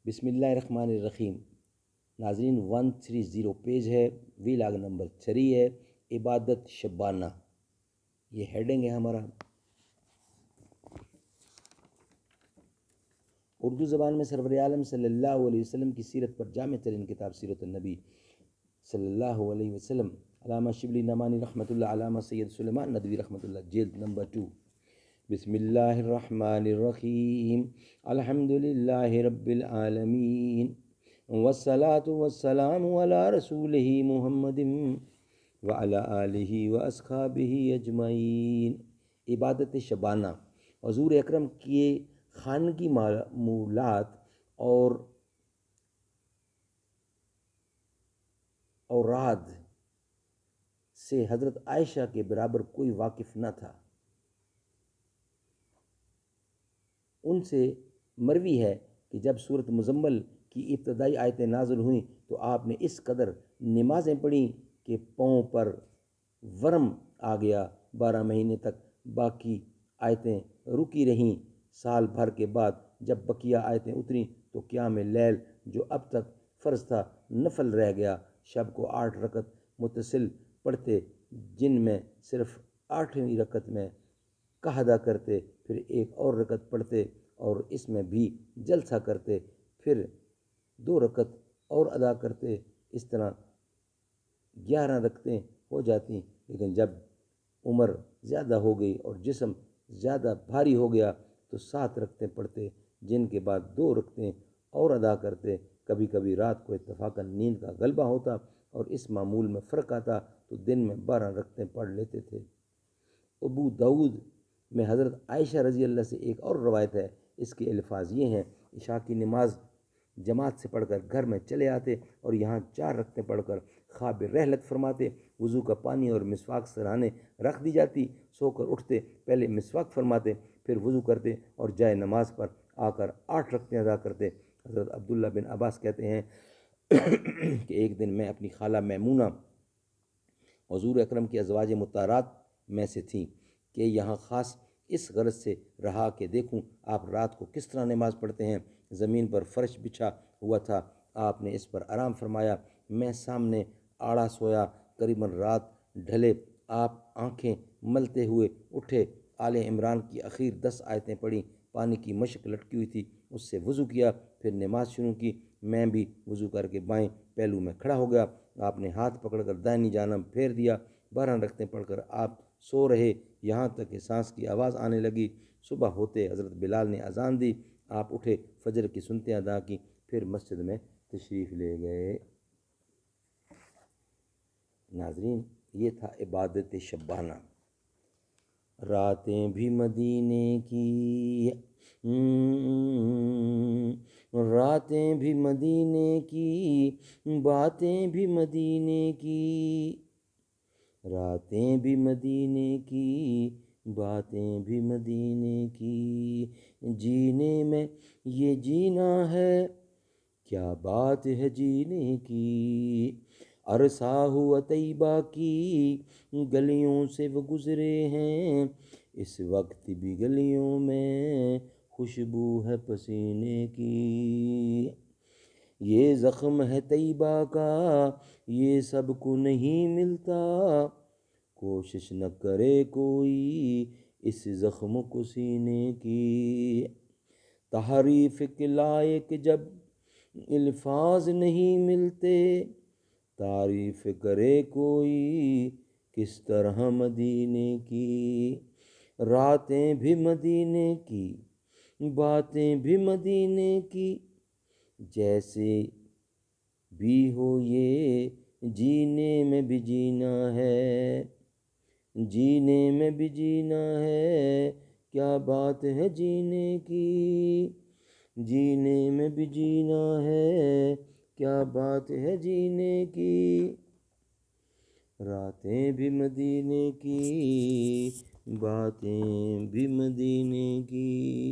بسم اللہ الرحمن الرحیم۔ ناظرین 130 پیج ہے، ویلاگ نمبر 3 ہے، عبادت شبانہ، یہ ہیڈنگ ہے ہمارا۔ اردو زبان میں سرور عالم صلی اللہ علیہ وسلم کی سیرت پر جامع ترین کتاب سیرت النبی صلی اللہ علیہ وسلم، علامہ شبلی نعمانی رحمۃ اللہ، علامہ سید سلیمان ندوی رحمۃ اللہ، جلد نمبر 2۔ بسم اللہ الرحمن الرحیم، الحمد للہ رب العالمین، والصلاة والسلام علی رسولہ محمد وعلی آلہ واصحابہ اجمعین۔ عبادت شبانہ، حضور اکرم کی خانگی معمولات اور اوراد سے حضرت عائشہ کے برابر کوئی واقف نہ تھا۔ ان سے مروی ہے کہ جب سورۃ مزمل کی ابتدائی آیتیں نازل ہوئیں تو آپ نے اس قدر نمازیں پڑھیں کہ پاؤں پر ورم آ گیا۔ 12 مہینے تک باقی آیتیں رکی رہیں۔ سال بھر کے بعد جب بقیہ آیتیں اتریں تو قیام لیل جو اب تک فرض تھا نفل رہ گیا۔ شب کو 8 رکعت متصل پڑھتے، جن میں صرف 8ویں رکعت میں قہدہ کرتے، پھر ایک اور رکعت پڑھتے اور اس میں بھی جلسہ کرتے، پھر 2 رکعت اور ادا کرتے۔ اس طرح 11 رکعتیں ہو جاتی، لیکن جب عمر زیادہ ہو گئی اور جسم زیادہ بھاری ہو گیا تو 7 رکعتیں پڑھتے، جن کے بعد 2 رکعتیں اور ادا کرتے۔ کبھی کبھی رات کو اتفاقاً نیند کا غلبہ ہوتا اور اس معمول میں فرق آتا تو دن میں 12 رکعتیں پڑھ لیتے تھے۔ ابو داؤد میں حضرت عائشہ رضی اللہ سے ایک اور روایت ہے، اس کے الفاظ یہ ہیں: عشاء کی نماز جماعت سے پڑھ کر گھر میں چلے آتے اور یہاں 4 رکعتیں پڑھ کر خواب رحلت فرماتے۔ وضو کا پانی اور مسواک سرانے رکھ دی جاتی۔ سو کر اٹھتے، پہلے مسواک فرماتے، پھر وضو کرتے اور جائے نماز پر آ کر 8 رکعتیں ادا کرتے۔ حضرت عبداللہ بن عباس کہتے ہیں کہ ایک دن میں اپنی خالہ میمونہ حضور اکرم کی ازواج مطہرات میں سے تھیں کہ یہاں خاص اس غرض سے رہا کہ دیکھوں آپ رات کو کس طرح نماز پڑھتے ہیں۔ زمین پر فرش بچھا ہوا تھا، آپ نے اس پر آرام فرمایا، میں سامنے آڑا سویا۔ قریباً رات ڈھلے، آپ آنکھیں ملتے ہوئے اٹھے، آل عمران کی اخیر 10 آیتیں پڑھیں، پانی کی مشک لٹکی ہوئی تھی، اس سے وضو کیا، پھر نماز شروع کی۔ میں بھی وضو کر کے بائیں پہلو میں کھڑا ہو گیا، آپ نے ہاتھ پکڑ کر دائنی جانب پھیر دیا۔ 12 رکعتیں پڑھ کر آپ سو رہے، یہاں تک کہ سانس کی آواز آنے لگی۔ صبح ہوتے حضرت بلال نے اذان دی، آپ اٹھے، فجر کی سنتیں ادا کی، پھر مسجد میں تشریف لے گئے۔ ناظرین، یہ تھا عبادت شبانہ۔ راتیں بھی مدینے کی، راتیں بھی مدینے کی، باتیں بھی مدینے کی، راتیں بھی مدینے کی، باتیں بھی مدینے کی، جینے میں یہ جینا ہے، کیا بات ہے جینے کی، عرصہ ہوا طیبہ کی گلیوں سے وہ گزرے ہیں، اس وقت بھی گلیوں میں خوشبو ہے پسینے کی، یہ زخم ہے طیبہ کا یہ سب کو نہیں ملتا، کوشش نہ کرے کوئی اس زخم کو سینے کی، تعریف کے لائق جب الفاظ نہیں ملتے، تعریف کرے کوئی کس طرح مدینے کی، راتیں بھی مدینے کی، باتیں بھی مدینے کی، جیسے بھی ہو یہ جینے میں بھی جینا ہے، جینے میں بھی جینا ہے، کیا بات ہے جینے کی، جینے میں بھی جینا ہے، کیا بات ہے جینے کی، راتیں بھی مدینے کی، باتیں بھی مدینے کی۔